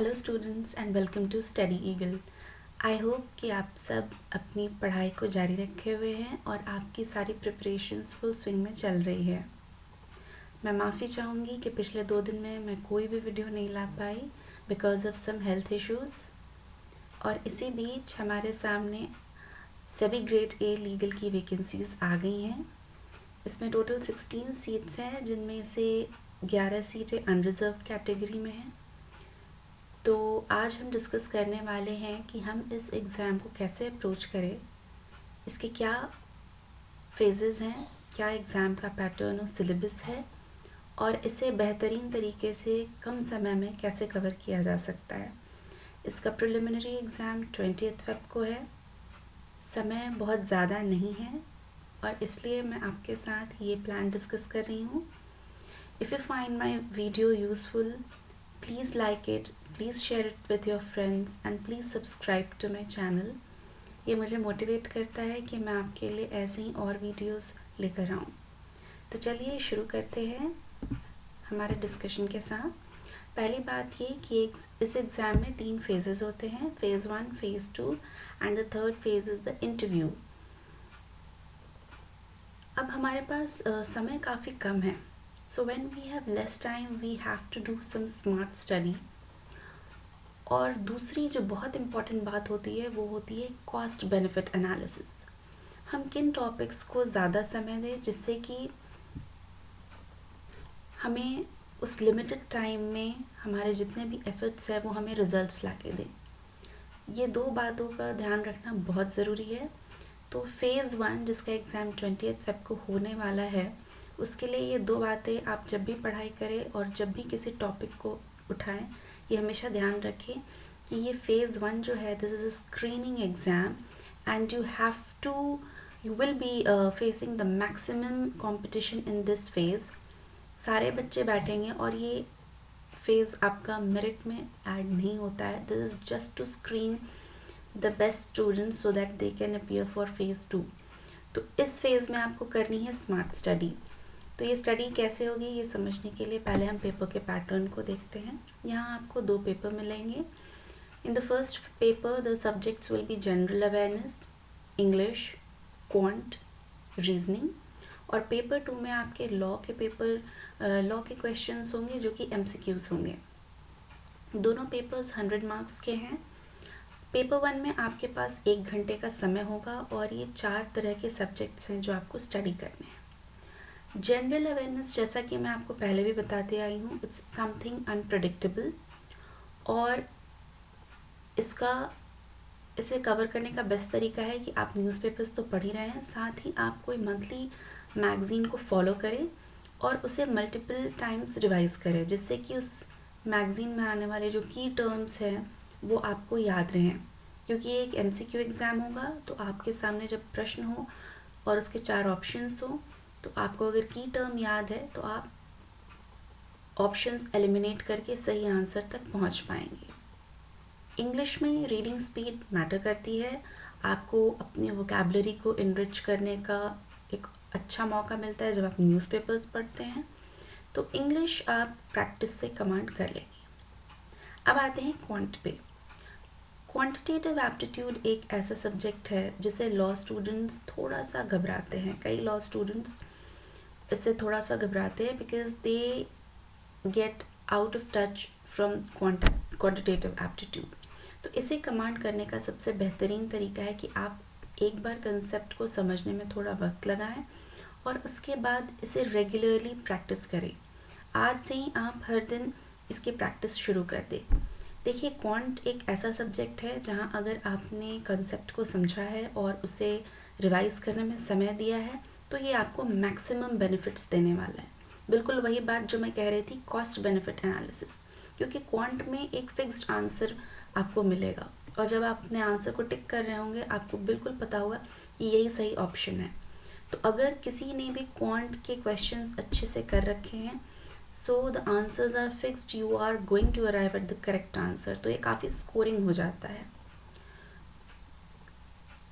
Hello students and welcome to study eagle. I hope कि आप सब अपनी पढ़ाई को जारी रखे हुए हैं और आपकी सारी प्रिपरेशंस फुल स्विंग में चल रही है। मैं माफ़ी चाहूँगी कि पिछले 2 दिन में मैं कोई भी वीडियो नहीं ला पाई because of some health issues. और इसी बीच हमारे सामने सभी ग्रेड ए लीगल की वैकेंसीज़ आ गई हैं। इसमें टोटल 16 सीट्स हैं, जिनमें से 11 सीटें अनरिजर्व कैटेगरी में हैं। तो आज हम डिस्कस करने वाले हैं कि हम इस एग्ज़ाम को कैसे अप्रोच करें, इसके क्या फेजेस हैं, क्या एग्ज़ाम का पैटर्न और सिलेबस है, और इसे बेहतरीन तरीके से कम समय में कैसे कवर किया जा सकता है। इसका प्रिलिमिनरी एग्ज़ाम 20 फ़रवरी को है। समय बहुत ज़्यादा नहीं है और इसलिए मैं आपके साथ ये प्लान डिस्कस कर रही हूँ। If you find my video useful, please like it, please share it with your friends and please subscribe to my channel। ये मुझे मोटिवेट करता है कि मैं आपके लिए ऐसे ही और वीडियोस लेकर आऊँ। तो चलिए शुरू करते हैं हमारे डिस्कशन के साथ। पहली बात ये कि इस एग्ज़ाम में 3 फेजेस होते हैं, phase 1, phase 2 and the third phase is the interview. अब हमारे पास समय काफ़ी कम है, so when we have less time we have to do some smart study। और दूसरी जो बहुत इम्पॉर्टेंट बात होती है वो होती है कॉस्ट बेनिफिट एनालिसिस। हम किन टॉपिक्स को ज़्यादा समय दें जिससे कि हमें उस लिमिटेड टाइम में हमारे जितने भी एफर्ट्स हैं वो हमें रिजल्ट्स ला के दें। ये 2 बातों का ध्यान रखना बहुत ज़रूरी है। तो फेज़ 1 जिसका एग्ज़ाम 20 फ़रवरी को होने वाला है, उसके लिए ये 2 बातें आप जब भी पढ़ाई करें और जब भी किसी टॉपिक को उठाएं, ये हमेशा ध्यान रखें कि ये फेज़ 1 जो है, this is a screening exam and you will be facing the maximum competition in this phase. सारे बच्चे बैठेंगे और ये फेज़ आपका मेरिट में ऐड नहीं होता है। This is just to screen the best students so that they can appear for phase 2। तो इस फेज़ में आपको करनी है स्मार्ट स्टडी। तो ये स्टडी कैसे होगी ये समझने के लिए पहले हम पेपर के पैटर्न को देखते हैं। यहाँ आपको 2 पेपर मिलेंगे। In the first paper the subjects will be general awareness, English, quant, reasoning. और पेपर 2 में आपके लॉ के क्वेश्चंस होंगे जो कि MCQs होंगे। दोनों पेपर्स 100 मार्क्स के हैं। पेपर 1 में आपके पास 1 घंटे का समय होगा और ये 4 तरह के सब्जेक्ट्स हैं जो आपको स्टडी करने हैं। जनरल अवेयरनेस, जैसा कि मैं आपको पहले भी बताती आई हूँ, इट्स समथिंग अनप्रडिक्टेबल और इसे कवर करने का बेस्ट तरीका है कि आप न्यूज़पेपर्स तो पढ़ ही रहे हैं, साथ ही आप कोई मंथली मैगज़ीन को फॉलो करें और उसे मल्टीपल टाइम्स रिवाइज़ करें, जिससे कि उस मैगज़ीन में आने वाले जो की टर्म्स हैं वो आपको याद रहें। क्योंकि ये एक MCQ एग्ज़ाम होगा, तो आपके सामने जब प्रश्न हो और उसके 4 ऑप्शंस हो, तो आपको अगर की टर्म याद है तो आप ऑप्शंस एलिमिनेट करके सही आंसर तक पहुंच पाएंगे। इंग्लिश में रीडिंग स्पीड मैटर करती है। आपको अपनी वोकैबुलरी को इनरिच करने का एक अच्छा मौका मिलता है जब आप न्यूज़पेपर्स पढ़ते हैं। तो इंग्लिश आप प्रैक्टिस से कमांड कर लेंगे। अब आते हैं क्वांट पे। क्वांटिटेटिव एप्टीट्यूड एक ऐसा सब्जेक्ट है जिसे लॉ स्टूडेंट्स थोड़ा सा घबराते हैं। कई लॉ स्टूडेंट्स इससे थोड़ा सा घबराते हैं because they get out of touch from quantitative aptitude. तो इसे कमांड करने का सबसे बेहतरीन तरीका है कि आप एक बार कंसेप्ट को समझने में थोड़ा वक्त लगाएं और उसके बाद इसे रेगुलरली प्रैक्टिस करें। आज से ही आप हर दिन इसकी प्रैक्टिस शुरू कर दें। देखिए, क्वांट एक ऐसा सब्जेक्ट है जहां अगर आपने कंसेप्ट को समझा है और उसे रिवाइज करने में समय दिया है तो ये आपको मैक्सिमम बेनिफिट्स देने वाला है। बिल्कुल वही बात जो मैं कह रही थी, कॉस्ट बेनिफिट एनालिसिस। क्योंकि क्वांट में एक फिक्स्ड आंसर आपको मिलेगा और जब आप अपने आंसर को टिक कर रहे होंगे आपको बिल्कुल पता होगा कि यही सही ऑप्शन है। तो अगर किसी ने भी क्वांट के क्वेश्चंस अच्छे से कर रखे हैं, so the answers are fixed, you are going to arrive at the correct answer. तो ये काफ़ी स्कोरिंग हो जाता है।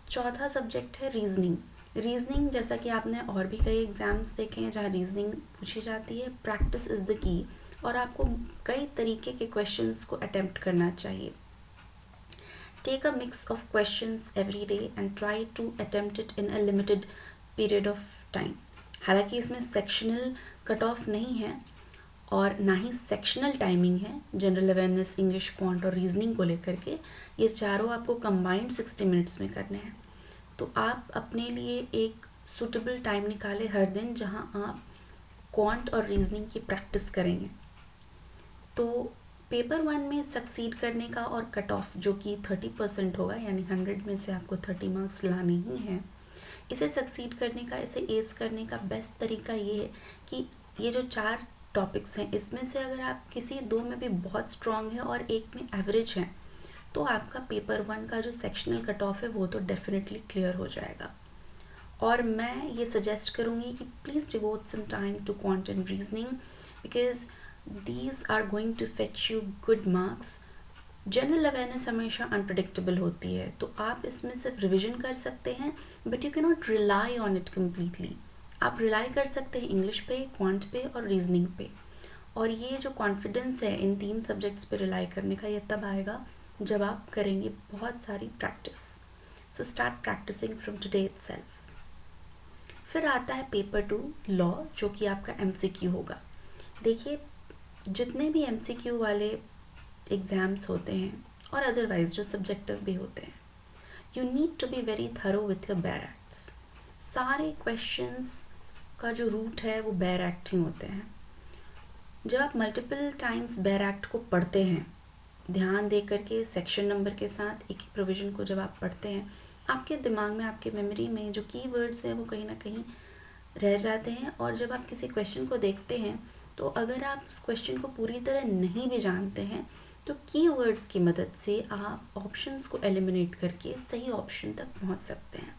चौथा सब्जेक्ट है रीजनिंग। रीजनिंग, जैसा कि आपने और भी कई एग्जाम्स देखे हैं जहाँ रीजनिंग पूछी जाती है, प्रैक्टिस इज़ द की। और आपको कई तरीके के क्वेश्चंस को अटेम्प्ट करना चाहिए. Take a mix of questions every day and try to attempt it in a limited period of time. हालांकि इसमें सेक्शनल कट ऑफ नहीं है और ना ही सेक्शनल टाइमिंग है. जनरल अवेयरनेस, इंग्लिश, क्वांट और रीजनिंग को लेकर के ये चारों आपको कंबाइंड 60 मिनट्स में करने हैं. तो आप अपने लिए एक सूटेबल टाइम निकालें हर दिन जहां आप क्वांट और रीजनिंग की प्रैक्टिस करेंगे. तो पेपर 1 में सक्सीड करने का और कट ऑफ जो कि 30% होगा, यानी 100 में से आपको 30 मार्क्स लाने ही हैं. इसे सक्सीड करने का, इसे एस करने का बेस्ट तरीका ये है कि ये जो 4 टॉपिक्स हैं इसमें से अगर आप किसी 2 में भी बहुत स्ट्रांग है और एक में एवरेज हैं तो आपका पेपर 1 का जो सेक्शनल कट ऑफ है वो तो डेफिनेटली क्लियर हो जाएगा. और मैं ये सजेस्ट करूँगी कि please devote some time to quant and reasoning because these are going to fetch you good marks. General awareness हमेशा अनप्रडिक्टेबल होती है तो आप इसमें सिर्फ रिविजन कर सकते हैं but you can not rely on it completely. आप रिलाई कर सकते हैं इंग्लिश पे, क्वांट पे और रीजनिंग पे. और ये जो कॉन्फिडेंस है इन 3 सब्जेक्ट्स पे रिलाई करने का, ये तब आएगा जब आप करेंगे बहुत सारी practice. So start practising from today itself. फिर आता है पेपर 2 लॉ, जो कि आपका MCQ होगा. देखिए, जितने भी MCQ वाले एग्ज़ाम्स होते हैं और अदरवाइज जो सब्जेक्टिव भी होते हैं, you need to be very thorough with your bare acts. सारे क्वेश्चंस का जो रूट है वो बेयर एक्ट ही होते हैं. जब आप मल्टीपल टाइम्स बेयर एक्ट को पढ़ते हैं, ध्यान दे करके सेक्शन नंबर के साथ एक ही प्रोविज़न को जब आप पढ़ते हैं, आपके दिमाग में, आपके मेमोरी में जो कीवर्ड्स हैं वो कहीं ना कहीं रह जाते हैं. और जब आप किसी क्वेश्चन को देखते हैं तो अगर आप उस क्वेश्चन को पूरी तरह नहीं भी जानते हैं तो कीवर्ड्स की मदद से आप ऑप्शंस को एलिमिनेट करके सही ऑप्शन तक पहुंच सकते हैं.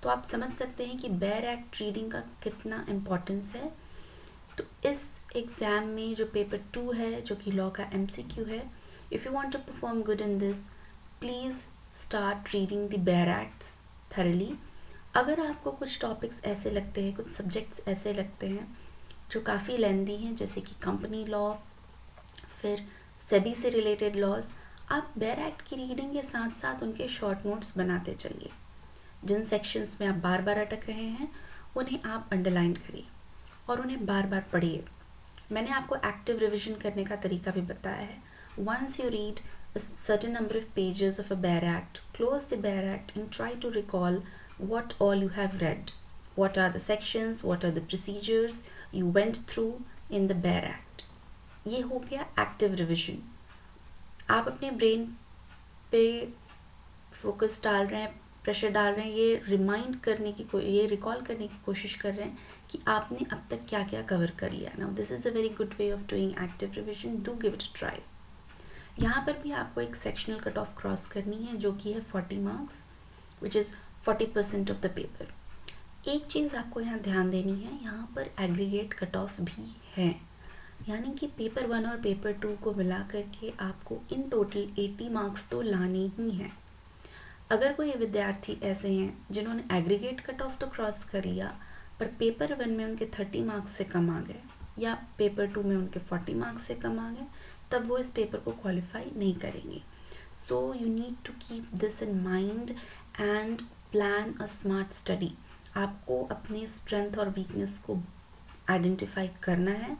तो आप समझ सकते हैं कि बेयर एक्ट रीडिंग का कितना इम्पोर्टेंस है. तो इस एग्ज़ाम में जो पेपर 2 है, जो कि लॉ का MCQ है, if you want to perform good in this, please start reading the bare acts thoroughly. अगर आपको कुछ टॉपिक्स ऐसे लगते हैं, कुछ सब्जेक्ट्स ऐसे लगते हैं जो काफ़ी लेंदी हैं, जैसे कि कंपनी लॉ, फिर सेबी से रिलेटेड लॉज, आप बेयर एक्ट की रीडिंग के साथ साथ उनके शॉर्ट नोट्स बनाते चलिए. जिन सेक्शंस में आप बार बार अटक रहे हैं उन्हें आप अंडरलाइन करिए और उन्हें बार बार पढ़िए. मैंने आपको एक्टिव रिविजन करने का तरीका भी बताया है. Once you read a certain number of pages of a bear act, close the bear act and try to recall what all you have read. What are the sections, what are the procedures you went through in the bear act. ये हो गया active revision. आप अपने brain पे focus डाल रहे हैं, pressure डाल रहे हैं, ये रिमाइंड करने की, ये रिकॉल करने की कोशिश कर रहे हैं कि आपने अब तक क्या क्या कवर कर लिया. Now this is a very good way of doing active revision. Do give it a try. यहाँ पर भी आपको एक सेक्शनल कट ऑफ क्रॉस करनी है जो कि है 40 marks, which is 40% of the paper. एक चीज़ आपको यहाँ ध्यान देनी है, यहाँ पर एग्रीगेट कट ऑफ भी है, यानी कि पेपर 1 और पेपर 2 को मिला करके आपको इन टोटल 80 मार्क्स तो लाने ही हैं. अगर कोई विद्यार्थी ऐसे हैं जिन्होंने एग्रीगेट कट ऑफ तो क्रॉस कर लिया पर पेपर 1 में उनके 30 मार्क्स से कम आ गए या पेपर 2 में उनके 40 मार्क्स से कम आ गए, तब वो इस पेपर को क्वालिफाई नहीं करेंगे. So you need to keep this in mind and plan a smart study. आपको अपने स्ट्रेंथ और वीकनेस को आइडेंटिफाई करना है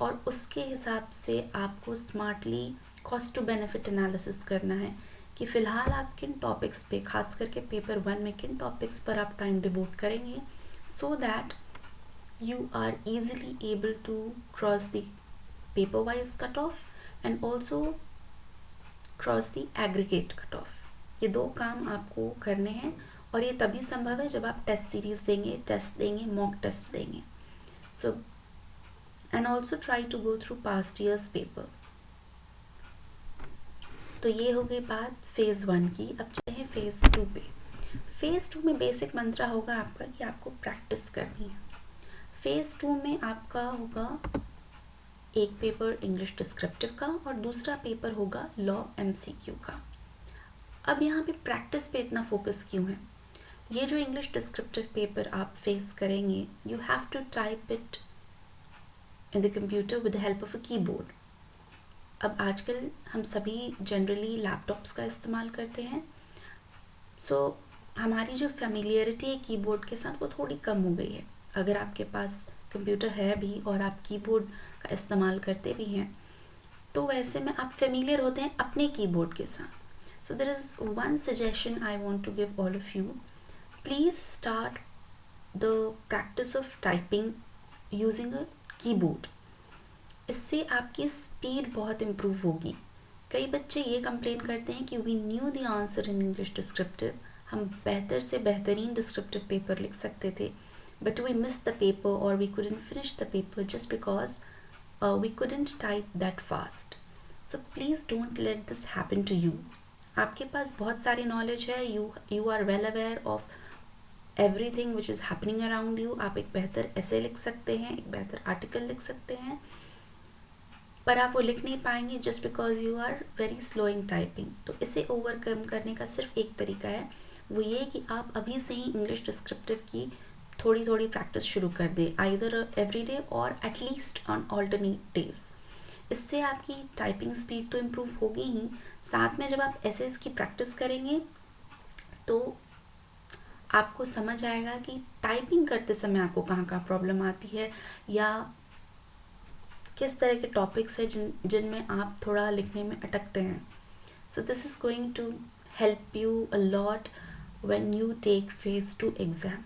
और उसके हिसाब से आपको smartly cost to benefit analysis करना है कि फ़िलहाल आप किन टॉपिक्स पे, खास करके पेपर 1 में किन टॉपिक्स पर आप टाइम डिवोट करेंगे, so that you are easily able to cross the paper wise cut off and also cross the aggregate cut off. ये 2 काम आपको करने हैं और ये तभी संभव है जब आप टेस्ट सीरीज देंगे, टेस्ट देंगे, मॉक टेस्ट देंगे. So and also try to go through past years paper. तो ये हो गई बात फेज़ 1 की. अब चलते हैं फेज़ 2 पे. फेज़ 2 में बेसिक मंत्रा होगा आपका कि आपको प्रैक्टिस करनी है. फेज़ 2 में आपका होगा एक पेपर इंग्लिश डिस्क्रिप्टिव का और दूसरा पेपर होगा लॉ MCQ का. अब यहाँ पे प्रैक्टिस पे इतना फोकस क्यों है? ये जो इंग्लिश डिस्क्रिप्टिव पेपर आप फेस करेंगे, you have to type it in the computer with the help of a keyboard. अब आजकल हम सभी जनरली लैपटॉप्स का इस्तेमाल करते हैं, सो हमारी जो फेमिलियरिटी है कीबोर्ड के साथ वो थोड़ी कम हो गई है. अगर आपके पास कंप्यूटर है भी और आप कीबोर्ड का इस्तेमाल करते भी हैं तो वैसे में आप फेमिलियर होते हैं अपने कीबोर्ड के साथ. So there is one suggestion I want to give all of you. Please start the practice of typing using a keyboard. इससे आपकी स्पीड बहुत इम्प्रूव होगी. कई बच्चे ये कंप्लेन करते हैं कि we knew the answer in English descriptive, हम बेहतर से बेहतरीन डिस्क्रिप्टिव पेपर लिख सकते थे, but we miss the paper और we couldn't finish the paper just because we couldn't type that fast. So please don't let this happen to you. आपके पास बहुत सारी नॉलेज है, you are well aware of everything which is happening around you. आप एक बेहतर ऐसे लिख सकते हैं, एक बेहतर आर्टिकल लिख सकते हैं, पर आप वो लिख नहीं पाएंगे just because you are very slow in typing. तो इसे ओवरकम करने का सिर्फ एक तरीका है, वो ये कि आप अभी से ही इंग्लिश डिस्क्रिप्टिव की थोड़ी थोड़ी प्रैक्टिस शुरू कर दें, आइदर एवरी डे और एटलीस्ट ऑन ऑल्टरनेट डेज. इससे आपकी टाइपिंग स्पीड तो इम्प्रूव होगी ही, साथ में जब आप एसेस की प्रैक्टिस करेंगे तो आपको समझ आएगा कि टाइपिंग करते समय आपको कहाँ कहाँ प्रॉब्लम आती है या किस तरह के टॉपिक्स हैं जिनमें आप थोड़ा लिखने में अटकते हैं. So this is going to help you a lot when you take phase 2 exam.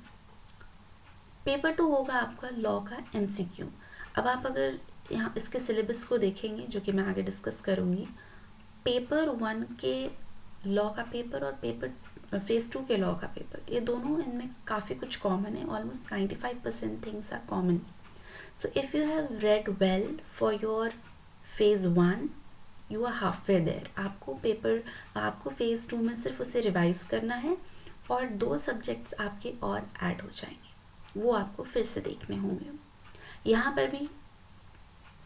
Paper 2 होगा आपका लॉ का MCQ. अब आप अगर यहाँ इसके सिलेबस को देखेंगे जो कि मैं आगे डिस्कस करूँगी, पेपर 1 के लॉ का पेपर और पेपर फेज 2 के लॉ का पेपर, ये दोनों इनमें काफ़ी कुछ कॉमन है. Almost 95% things are common. So if you have read well for your phase 1, you are halfway there. आपको phase 2 में सिर्फ उसे रिवाइज करना है और 2 सब्जेक्ट्स आपके और ऐड हो जाएंगे, वो आपको फिर से देखने होंगे. यहाँ पर भी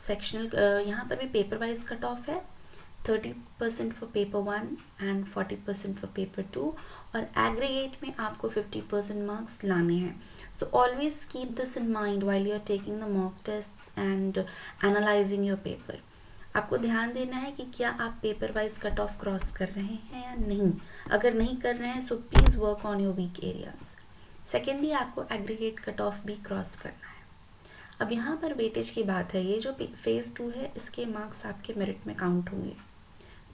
यहाँ पर भी पेपर वाइज कट ऑफ है, 30% for paper 1 and 40% for paper 2, और एग्रीगेट में आपको 50% मार्क्स लाने हैं. So always keep this in mind while you are taking the mock tests and analyzing your paper. आपको ध्यान देना है कि क्या आप paper wise cut of cross कर रहे हैं या नहीं. अगर नहीं कर रहे हैं so please work on your weak areas. Secondly आपको एग्रीगेट कट ऑफ भी क्रॉस करना है. अब यहाँ पर वेटेज की बात है. ये जो फेज़ 2 है इसके मार्क्स आपके मेरिट में काउंट होंगे.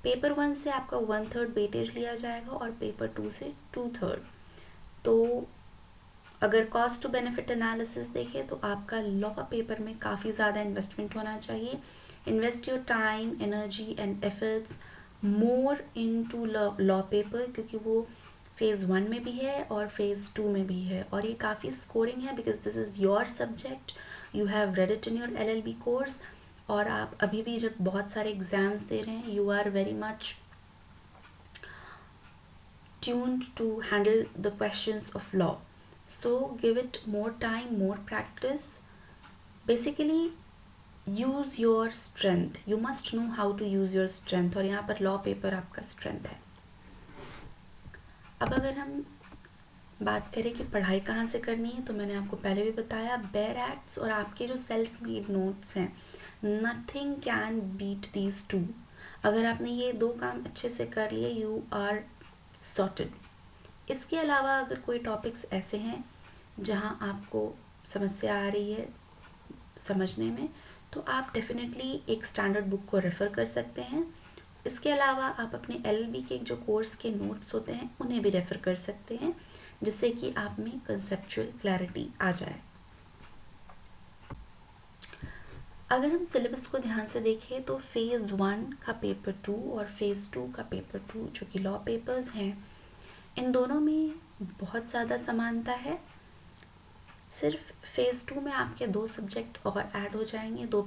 पेपर 1 से आपका 1/3 वेटेज लिया जाएगा और पेपर 2 से 2/3. तो अगर कॉस्ट टू बेनिफिट एनालिसिस देखें तो आपका लॉ पेपर में काफ़ी ज़्यादा इन्वेस्टमेंट होना चाहिए. Invest your time, energy and efforts more in to law paper, क्योंकि वो फेज़ 1 में भी है और फेज़ 2 में भी है और ये काफ़ी स्कोरिंग है because this is your subject, you have read it in your LLB course. और आप अभी भी जब बहुत सारे एग्ज़ाम्स दे रहे हैं, you are very much tuned to handle the questions of law. So give it more time, more practice. Basically use your strength. You must know how to use your strength. और यहाँ पर law paper आपका strength है. अब अगर हम बात करें कि पढ़ाई कहाँ से करनी है, तो मैंने आपको पहले भी बताया, बेयर एक्ट्स और आपके जो सेल्फ मेड नोट्स हैं, नथिंग कैन बीट दीज 2. अगर आपने ये 2 काम अच्छे से कर लिए, यू आर सॉर्टेड. इसके अलावा अगर कोई टॉपिक्स ऐसे हैं जहां आपको समस्या आ रही है समझने में, तो आप डेफिनेटली एक स्टैंडर्ड बुक को रेफ़र कर सकते हैं. इसके अलावा आप अपने LLB के जो कोर्स के नोट्स होते हैं उन्हें भी रेफ़र कर सकते हैं, जिससे कि आप में कंसेप्चुअल क्लैरिटी आ जाए. अगर हम सिलेबस को ध्यान से देखें तो फेज़ 1 का पेपर 2 और फेज़ 2 का पेपर 2 जो कि लॉ पेपर्स हैं, इन दोनों में बहुत ज़्यादा समानता है. सिर्फ फेज़ 2 में आपके 2 सब्जेक्ट और ऐड हो जाएंगे, 2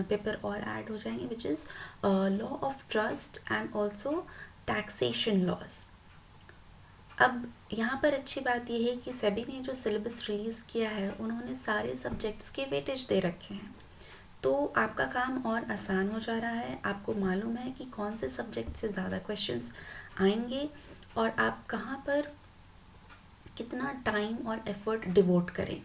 पेपर और ऐड हो जाएंगे, which is law of trust and also taxation laws. अब यहाँ पर अच्छी बात यह है कि सेबी ने जो सिलेबस रिलीज़ किया है उन्होंने सारे सब्जेक्ट्स के वेटेज दे रखे हैं, तो आपका काम और आसान हो जा रहा है. आपको मालूम है कि कौन से सब्जेक्ट से ज़्यादा क्वेश्चंस आएंगे और आप कहाँ पर कितना टाइम और एफर्ट डिवोट करें.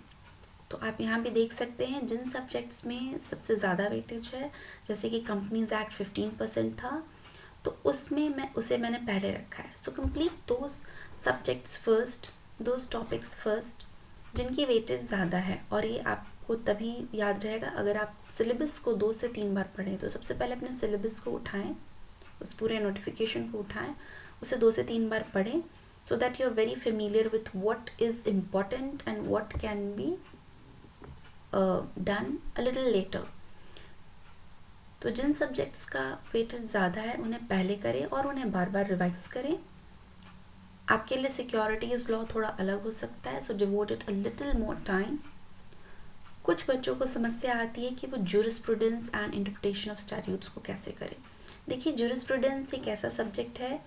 तो आप यहाँ पे देख सकते हैं जिन सब्जेक्ट्स में सबसे ज़्यादा वेटेज है, जैसे कि कंपनीज एक्ट 15% था, तो उसमें मैंने पहले रखा है। So complete those subjects first, those topics first जिनकी वेटेज ज़्यादा है। और ये आपको तभी याद रहेगा अगर आप सिलेबस को 2 से 3 बार पढ़ें। तो सबसे पहले अपने सिलेबस को उठाएं, उस पूरे नोटिफिकेशन को उठाएं, उसे 2 से 3 बार पढ़ें, so that you are very familiar with what is important and what can be done a little later. तो जिन सब्जेक्ट्स का वेटेज ज़्यादा है उन्हें पहले करें और उन्हें बार बार रिवाइज करें। आपके लिए सिक्योरिटीज़ लॉ थोड़ा अलग हो सकता है, so devote it a little more time. कुछ बच्चों को समस्या आती है कि वो jurisprudence and interpretation of statutes को कैसे करें। देखिए, ज्यूरिस्प्रूडेंस एक ऐसा सब्जेक्ट है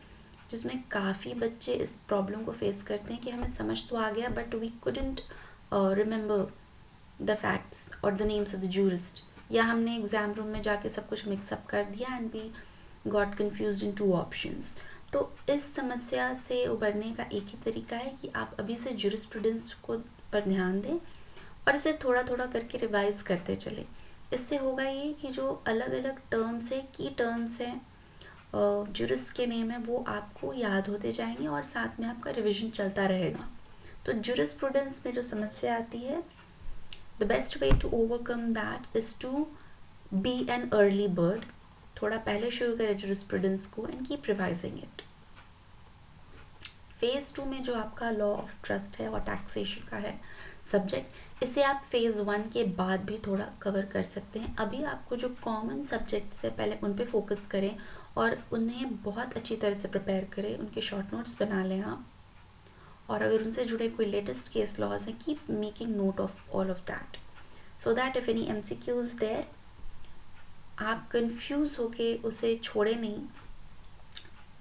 जिसमें काफ़ी बच्चे इस प्रॉब्लम को फेस करते हैं कि हमें समझ तो आ गया but we couldn't remember the facts और the names of the jurist, या हमने एग्ज़ाम रूम में जाके सब कुछ मिक्सअप कर दिया and we got confused in 2 options. तो इस समस्या से उबरने का एक ही तरीका है कि आप अभी से ज्यूरिस्प्रूडेंस को पर ध्यान दें और इसे थोड़ा थोड़ा करके रिवाइज करते चलें। इससे होगा ये कि जो अलग अलग टर्म्स है, की टर्म्स हैं, ज्यूरिस्ट के नेम है, वो आपको याद होते जाएंगे और साथ में आपका रिवीजन चलता रहेगा। तो ज्यूरिस्प्रूडेंस में जो समस्या आती है, the best way to overcome that is to be an early bird. थोड़ा पहले शुरू करें ज्यूरिस्प्रूडेंस को and keep revising it. Phase 2 में जो आपका लॉ ऑफ ट्रस्ट है और टैक्सेशन का है सब्जेक्ट, इसे आप फेज़ 1 के बाद भी थोड़ा कवर कर सकते हैं। अभी आपको जो कॉमन सब्जेक्ट्स है पहले उन पे फोकस करें और उन्हें बहुत अच्छी तरह से प्रिपेयर करें, उनके शॉर्ट नोट्स बना लें आप, और अगर उनसे जुड़े कोई लेटेस्ट केस लॉज हैं, keep making note of all of that, so that if any MCQ is there आप कंफ्यूज होके उसे छोड़े नहीं।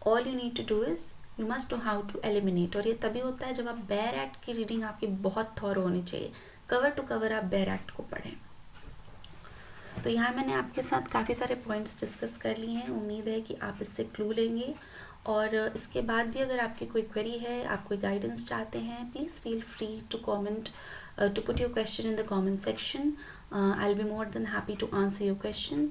All you need to do is you must know how to eliminate. और ये तभी होता है जब आप बेयर एक्ट की रीडिंग आपकी बहुत थॉरो होनी चाहिए, कवर टू कवर आप बेयर एक्ट को पढ़ें। तो यहाँ मैंने आपके साथ काफ़ी सारे पॉइंट्स डिस्कस कर लिए हैं, उम्मीद है कि आप इससे क्लू लेंगे। और इसके बाद भी अगर आपकी कोई क्वेरी है, आप कोई गाइडेंस चाहते हैं, please feel free to comment, to put your question in the comment section. I will be more than happy to answer your question.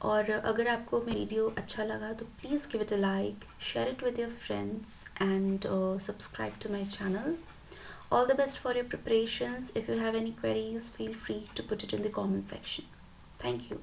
और अगर आपको मेरी वीडियो अच्छा लगा तो please give it a like, share it with your friends and subscribe to my channel. All the best for your preparations. If you have any queries, feel free to put it in the comment section. Thank you.